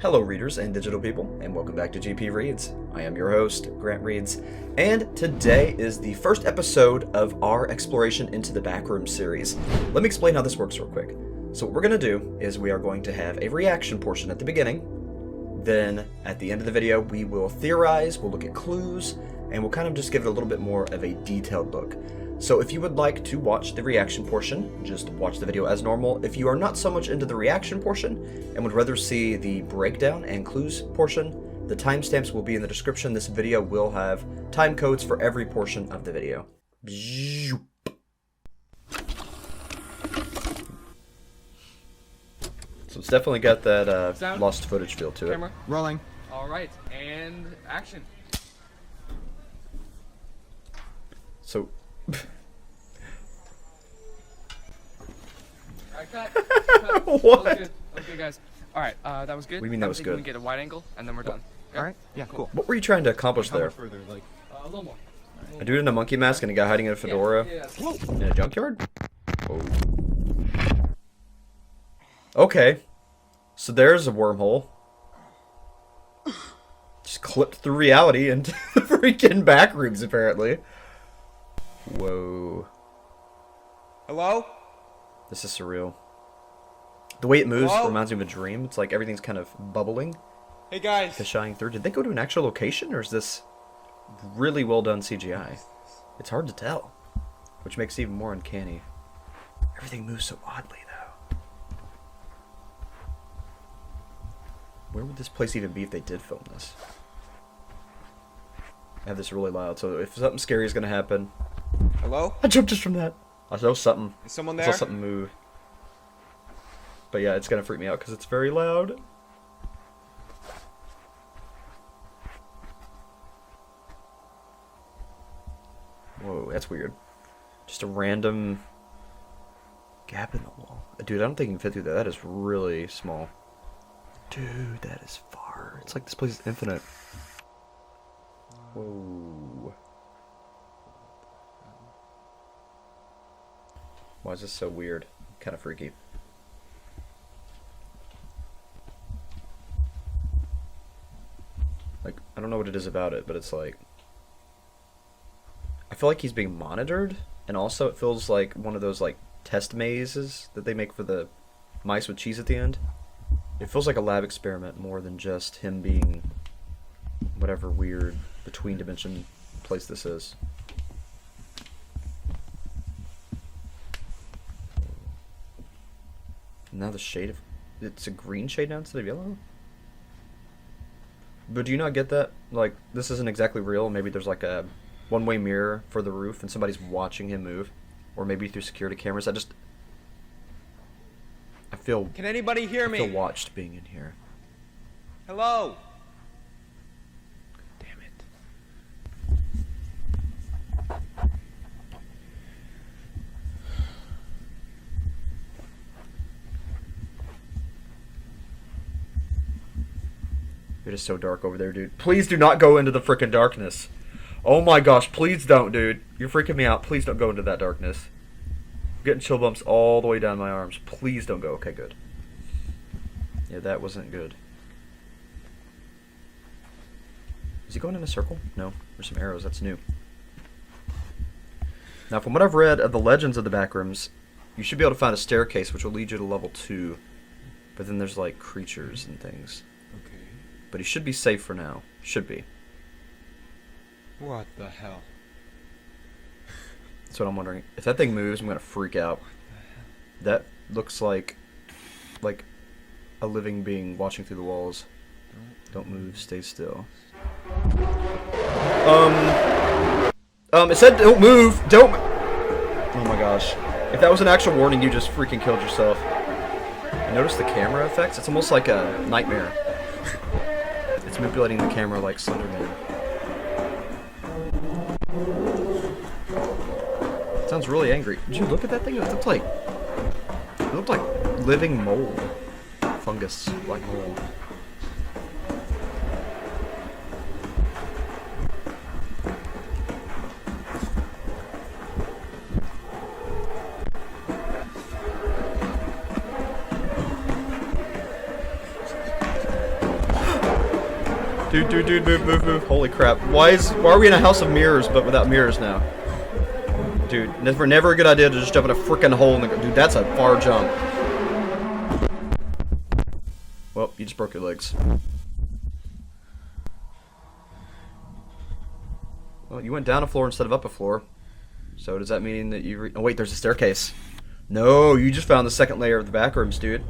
Hello readers and digital people, and welcome back to GP Reads. I am your host, Grant Reads, and today is the first episode of our exploration into the Backrooms series. Let me explain how this works real quick. So what we're going to do is we are going to have a reaction portion at the beginning, then at the end of the video we will theorize, we'll look at clues, and we'll kind of just give it a little bit more of a detailed look. So if you would like to watch the reaction portion, just watch the video as normal. If you are not so much into the reaction portion and would rather see the breakdown and clues portion, the timestamps will be in the description. This video will have time codes for every portion of the video. So it's definitely got that lost footage feel to it. Camera. Rolling. All right, and action. So... Alright, cut. What? That was good. Okay, guys. Alright, that was good. What do you mean that was good? We can get a wide angle, and then we're done. Okay? All right. Yeah. Cool. What were you trying to accomplish How there? much further? Like. A little more. A dude in a monkey mask and a guy hiding in a fedora Yeah. in a junkyard? Oh. Okay. So there's a wormhole. Just clipped through reality into the freaking Backrooms, apparently. Whoa. Hello? This is surreal. The way it moves Hello? reminds me of a dream. It's like everything's kind of bubbling, Hey guys. shining through. Did they go to an actual location, or is this really well done CGI? It's hard to tell, which makes it even more uncanny. Everything moves so oddly, though. Where would this place even be if they did film this? I have this really loud, so if something scary is going to happen... Hello? I jumped just from that. I saw something. Is someone I there? saw something move. But yeah, it's going to freak me out because it's very loud. Whoa, that's weird. Just a random gap in the wall. Dude, I don't think you can fit through that. That is really small. Dude, that is far. It's like this place is infinite. Whoa. Why is this so weird? Kind of freaky. Like, I don't know what it is about it, but it's like... I feel like he's being monitored, and also it feels like one of those, like, test mazes that they make for the mice with cheese at the end. It feels like a lab experiment more than just him being whatever weird between dimension place this is. Now the shade of... It's a green shade now instead of yellow? But do you not get that? Like, this isn't exactly real. Maybe there's like a one-way mirror for the roof and somebody's watching him move. Or maybe through security cameras. I feel... Can anybody hear me? I feel watched being in here. Hello? Damn it. It is so dark over there, dude. Please do not go into the frickin' darkness. Oh my gosh, please don't, dude. You're freaking me out. Please don't go into that darkness. I'm getting chill bumps all the way down my arms. Please don't go. Okay, good. Yeah, that wasn't good. Is he going in a circle? No. There's some arrows. That's new. Now, from what I've read of the legends of the Backrooms, you should be able to find a staircase which will lead you to level 2. But then there's, like, creatures and things. Okay. But he should be safe for now. Should be. What the hell? That's what I'm wondering. If that thing moves, I'm gonna freak out. That looks like a living being watching through the walls. Don't move, stay still. It said don't move, don't. Oh my gosh! If that was an actual warning, you just freaking killed yourself. I noticed the camera effects. It's almost like a nightmare. It's manipulating the camera like Slenderman. It sounds really angry. Did you look at that thing? It looked like living mold. Fungus, like mold. Dude, move. Holy crap. Why are we in a house of mirrors, but without mirrors now? Dude, never a good idea to just jump in a freaking hole in the... Dude, that's a far jump. Well, you just broke your legs. Well, you went down a floor instead of up a floor. So does that mean that you... Oh, wait, there's a staircase. No, you just found the second layer of the backrooms, dude.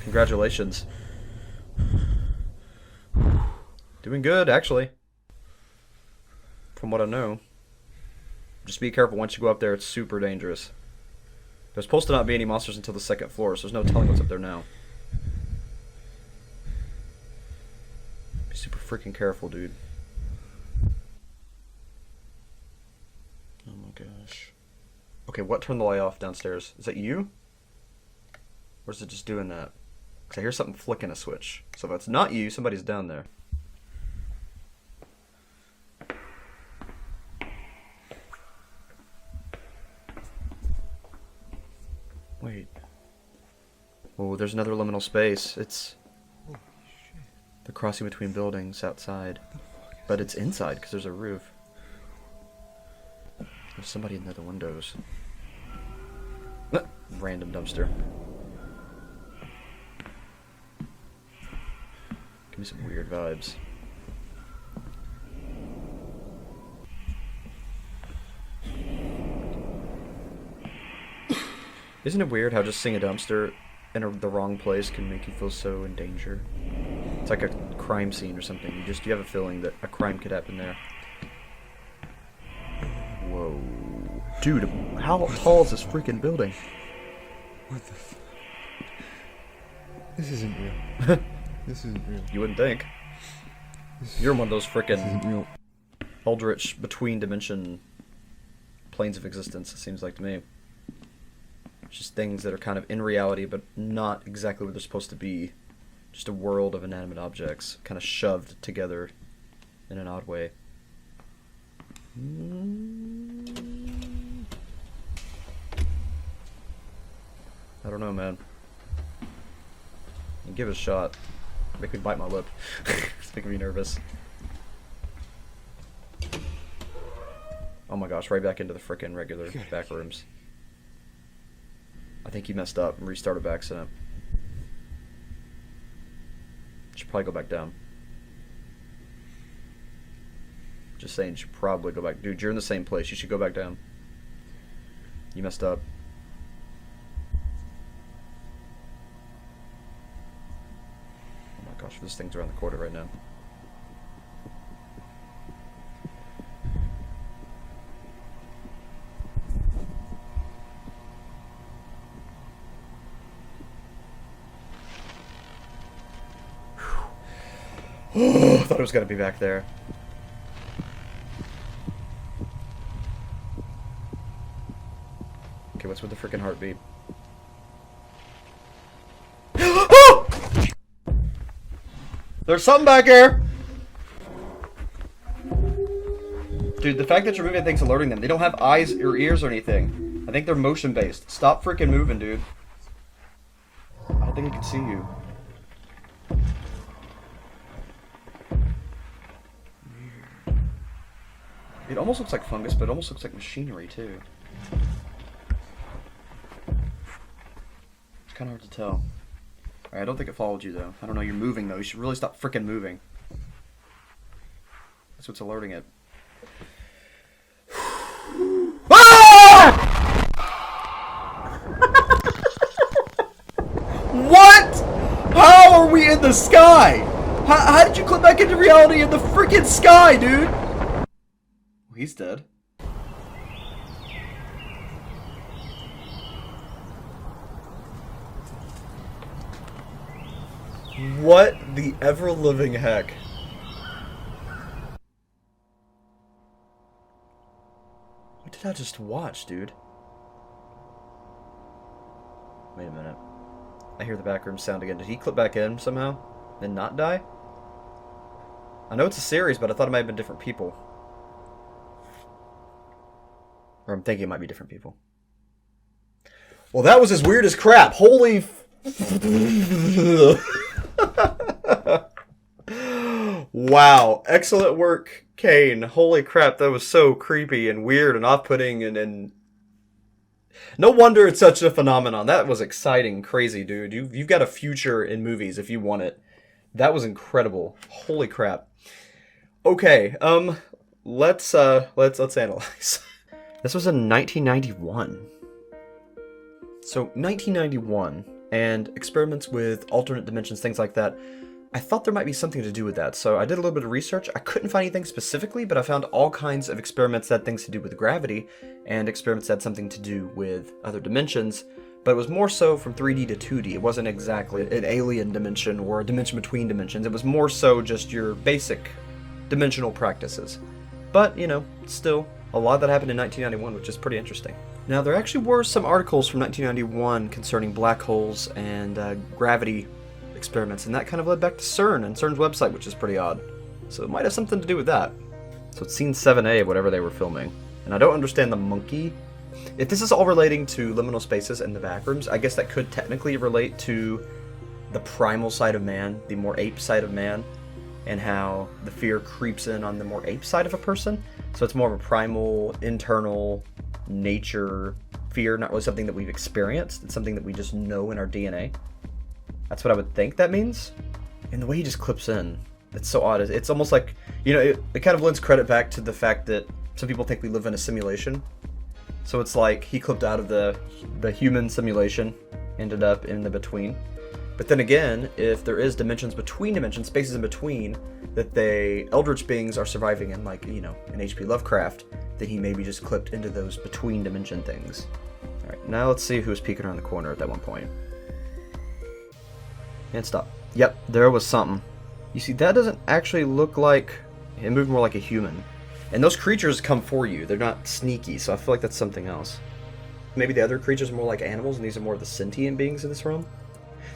Congratulations. Doing good, actually. From what I know. Just be careful once you go up there, it's super dangerous. There's supposed to not be any monsters until the second floor, so there's no telling what's up there now. Be super freaking careful, dude. Oh my gosh. Okay, what turned the light off downstairs? Is that you? Or is it just doing that? Because I hear something flicking a switch. So if it's not you, somebody's down there. Wait. Oh, there's another liminal space. It's the crossing between buildings outside. But it's inside because there's a roof. There's somebody in the windows. Random dumpster. Give me some weird vibes. Isn't it weird how just seeing a dumpster in the wrong place can make you feel so in danger? It's like a crime scene or something. You have a feeling that a crime could happen there. Whoa. Dude, how tall is this freaking building? What the f... This isn't real. This isn't real. You wouldn't think. You're one of those freaking eldritch between dimension planes of existence, it seems like to me. Just things that are kind of in reality, but not exactly where they're supposed to be. Just a world of inanimate objects, kind of shoved together in an odd way. I don't know, man. Give it a shot. Make me bite my lip. It's making me nervous. Oh my gosh, right back into the frickin' regular back rooms. I think you messed up and restarted by accident. Should probably go back down. Just saying, you should probably go back. Dude, you're in the same place. You should go back down. You messed up. Oh my gosh, this thing's around the corner right now. I thought it was gonna be back there. Okay, what's with the freaking heartbeat? There's something back here! Dude, the fact that you're moving things alerting them. They don't have eyes or ears or anything. I think they're motion based. Stop freaking moving, dude. I don't think I can see you. It almost looks like fungus, but it almost looks like machinery, too. It's kind of hard to tell. Alright, I don't think it followed you, though. I don't know, you're moving, though. You should really stop frickin' moving. That's what's alerting it. Ah! What? How are we in the sky? How did you clip back into reality in the frickin' sky, dude? He's dead. What the ever-living heck? What did I just watch, dude? Wait a minute. I hear the backroom sound again. Did he clip back in somehow? And not die? I know it's a series, but I thought it might have been different people. Or I'm thinking it might be different people. Well, that was as weird as crap. Holy... Wow, excellent work, Kane. Holy crap, that was so creepy and weird and off-putting and no wonder it's such a phenomenon. That was exciting, crazy, dude. You've got a future in movies if you want it. That was incredible. Holy crap. Okay, let's analyze. This was in 1991. So 1991 and experiments with alternate dimensions, things like that. I thought there might be something to do with that, so I did a little bit of research. I couldn't find anything specifically, but I found all kinds of experiments that had things to do with gravity, and experiments that had something to do with other dimensions, but it was more so from 3D to 2D. It wasn't exactly an alien dimension or a dimension between dimensions. It was more so just your basic dimensional practices. But, you know, still, a lot that happened in 1991, which is pretty interesting. Now, there actually were some articles from 1991 concerning black holes and gravity experiments, and that kind of led back to CERN and CERN's website, which is pretty odd. So it might have something to do with that. So it's scene 7A of whatever they were filming. And I don't understand the monkey. If this is all relating to liminal spaces and the backrooms, I guess that could technically relate to the primal side of man, the more ape side of man, and how the fear creeps in on the more ape side of a person. So it's more of a primal, internal nature fear, not really something that we've experienced. It's something that we just know in our DNA. That's what I would think that means. And the way he just clips in, it's so odd. It's almost like, you know, it kind of lends credit back to the fact that some people think we live in a simulation. So it's like he clipped out of the human simulation, ended up in the between. But then again, if there is dimensions between dimensions, spaces in between, that they eldritch beings are surviving in, like, you know, in H.P. Lovecraft, then he maybe just clipped into those between dimension things. Alright, now let's see who was peeking around the corner at that one point. And stop. Yep, there was something. You see, that doesn't actually look like... It moved more like a human. And those creatures come for you. They're not sneaky, so I feel like that's something else. Maybe the other creatures are more like animals, and these are more of the sentient beings in this realm.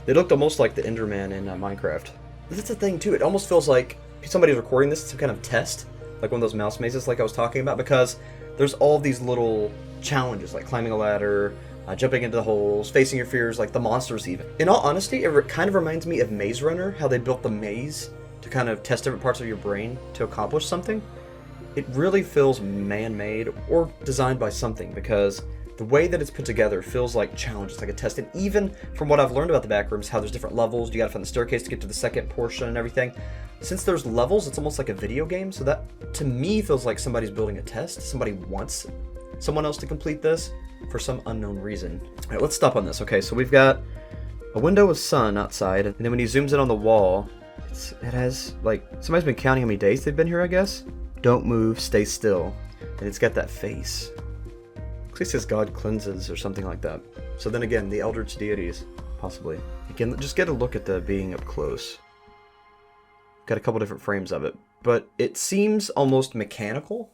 They looked almost like the Enderman in Minecraft. That's the thing, too. It almost feels like somebody's recording this, some kind of test. Like one of those mouse mazes like I was talking about, because there's all these little challenges, like climbing a ladder, jumping into the holes, facing your fears, like the monsters even. In all honesty, it kind of reminds me of Maze Runner, how they built the maze to kind of test different parts of your brain to accomplish something. It really feels man-made or designed by something, because the way that it's put together feels like challenges, like a test. And even from what I've learned about the backrooms, how there's different levels, you gotta find the staircase to get to the second portion and everything. Since there's levels, it's almost like a video game, so that, to me, feels like somebody's building a test. Somebody wants someone else to complete this for some unknown reason. All right, let's stop on this. Okay, so we've got a window with sun outside, and then when he zooms in on the wall, it has, like, somebody's been counting how many days they've been here, I guess. Don't move, stay still. And it's got that face. Looks like it says God cleanses or something like that. So then again, the eldritch deities, possibly. Again, just get a look at the being up close. Got a couple different frames of it, but it seems almost mechanical.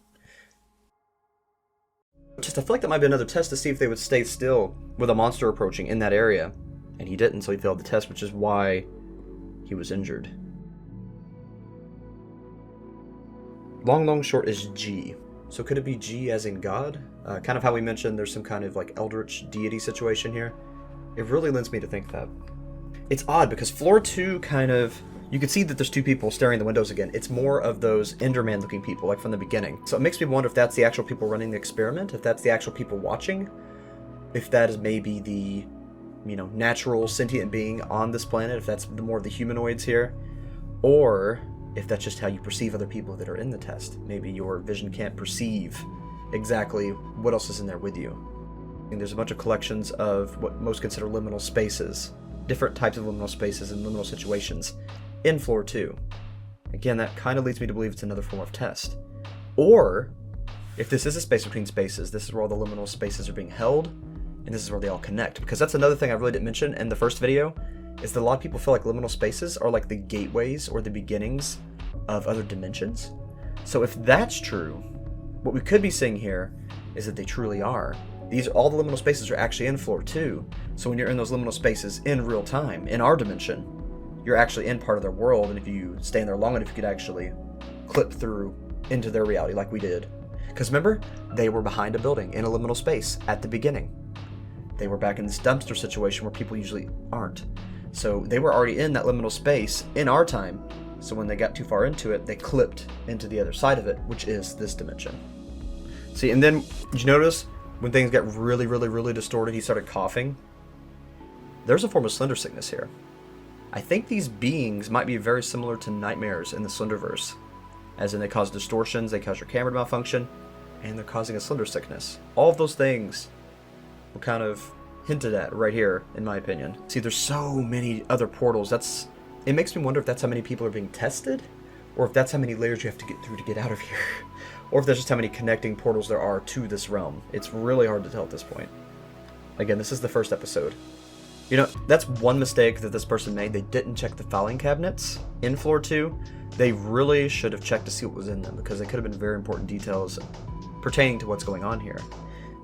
Just, I feel like that might be another test to see if they would stay still with a monster approaching in that area. And he didn't, so he failed the test, which is why he was injured. Long short is G. So could it be G as in God? Kind of how we mentioned there's some kind of like eldritch deity situation here. It really lends me to think that. It's odd because floor 2 kind of... You can see that there's two people staring in the windows again. It's more of those Enderman looking people, like from the beginning. So it makes me wonder if that's the actual people running the experiment, if that's the actual people watching, if that is maybe the, you know, natural sentient being on this planet, if that's the more of the humanoids here, or if that's just how you perceive other people that are in the test. Maybe your vision can't perceive exactly what else is in there with you. And there's a bunch of collections of what most consider liminal spaces, different types of liminal spaces and liminal situations in floor 2. Again, that kind of leads me to believe it's another form of test. Or, if this is a space between spaces, this is where all the liminal spaces are being held, and this is where they all connect. Because that's another thing I really didn't mention in the first video, is that a lot of people feel like liminal spaces are like the gateways or the beginnings of other dimensions. So if that's true, what we could be seeing here is that they truly are. All the liminal spaces are actually in floor 2. So when you're in those liminal spaces in real time, in our dimension, you're actually in part of their world, and if you stay in there long enough, you could actually clip through into their reality like we did. Because remember, they were behind a building in a liminal space at the beginning. They were back in this dumpster situation where people usually aren't. So they were already in that liminal space in our time, So when they got too far into it, they clipped into the other side of it, which is this dimension. See, and then, did you notice when things got really, really, really distorted, he started coughing? There's a form of Slendersickness here. I think these beings might be very similar to nightmares in the Slenderverse. As in, they cause distortions, they cause your camera to malfunction, and they're causing a Slendersickness. All of those things were kind of hinted at right here, in my opinion. See, there's so many other portals. It makes me wonder if that's how many people are being tested, or if that's how many layers you have to get through to get out of here, or if that's just how many connecting portals there are to this realm. It's really hard to tell at this point. Again, this is the first episode. You know, that's one mistake that this person made. They didn't check the filing cabinets in floor 2. They really should have checked to see what was in them, because they could have been very important details pertaining to what's going on here.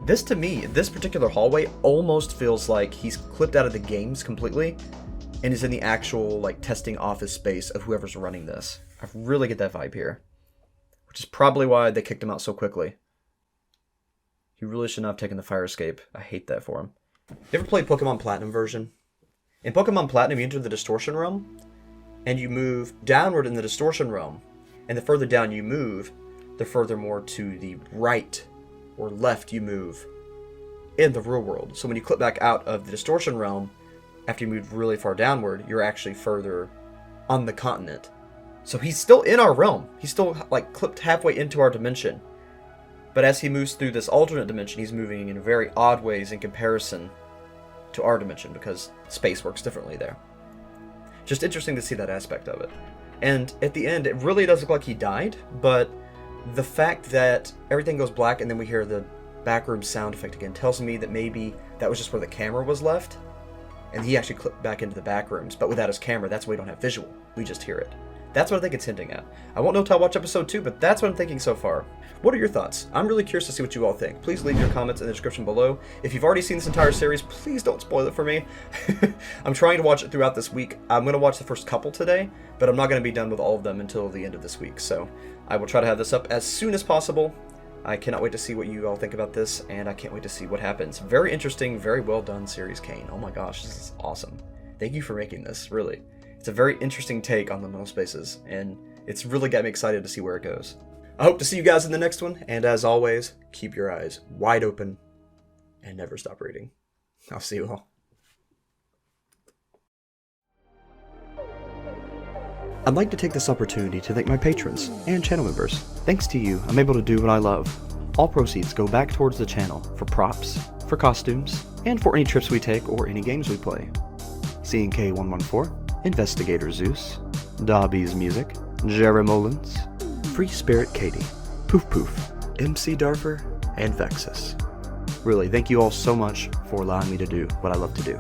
This, to me, this particular hallway almost feels like he's clipped out of the games completely and is in the actual, like, testing office space of whoever's running this. I really get that vibe here, which is probably why they kicked him out so quickly. He really should not have taken the fire escape. I hate that for him. You ever played Pokemon Platinum version? In Pokemon Platinum, you enter the Distortion realm, and you move downward in the Distortion realm, and the further down you move, the further more to the right or left you move in the real world. So when you clip back out of the Distortion realm, after you move really far downward, you're actually further on the continent. So he's still in our realm. He's still, like, clipped halfway into our dimension. But as he moves through this alternate dimension, he's moving in very odd ways in comparison to our dimension, because space works differently there. Just interesting to see that aspect of it. And at the end, it really does look like he died, but the fact that everything goes black and then we hear the backroom sound effect again tells me that maybe that was just where the camera was left, and he actually clipped back into the backrooms, but without his camera. That's why we don't have visual. We just hear it. That's what I think it's hinting at. I won't know until I watch episode 2, but that's what I'm thinking so far. What are your thoughts? I'm really curious to see what you all think. Please leave your comments in the description below. If you've already seen this entire series, please don't spoil it for me. I'm trying to watch it throughout this week. I'm going to watch the first couple today, but I'm not going to be done with all of them until the end of this week. So I will try to have this up as soon as possible. I cannot wait to see what you all think about this, and I can't wait to see what happens. Very interesting, very well done series, Kane. Oh my gosh, this is awesome. Thank you for making this, really. It's a very interesting take on liminal spaces, and it's really got me excited to see where it goes. I hope to see you guys in the next one, and as always, keep your eyes wide open and never stop reading. I'll see you all. I'd like to take this opportunity to thank my patrons and channel members. Thanks to you, I'm able to do what I love. All proceeds go back towards the channel for props, for costumes, and for any trips we take or any games we play. CNK114, Investigator Zeus, Dobby's Music, Jerry Mullins, Free Spirit Katie, Poof Poof, MC Darfer, and Vexus. Really, thank you all so much for allowing me to do what I love to do.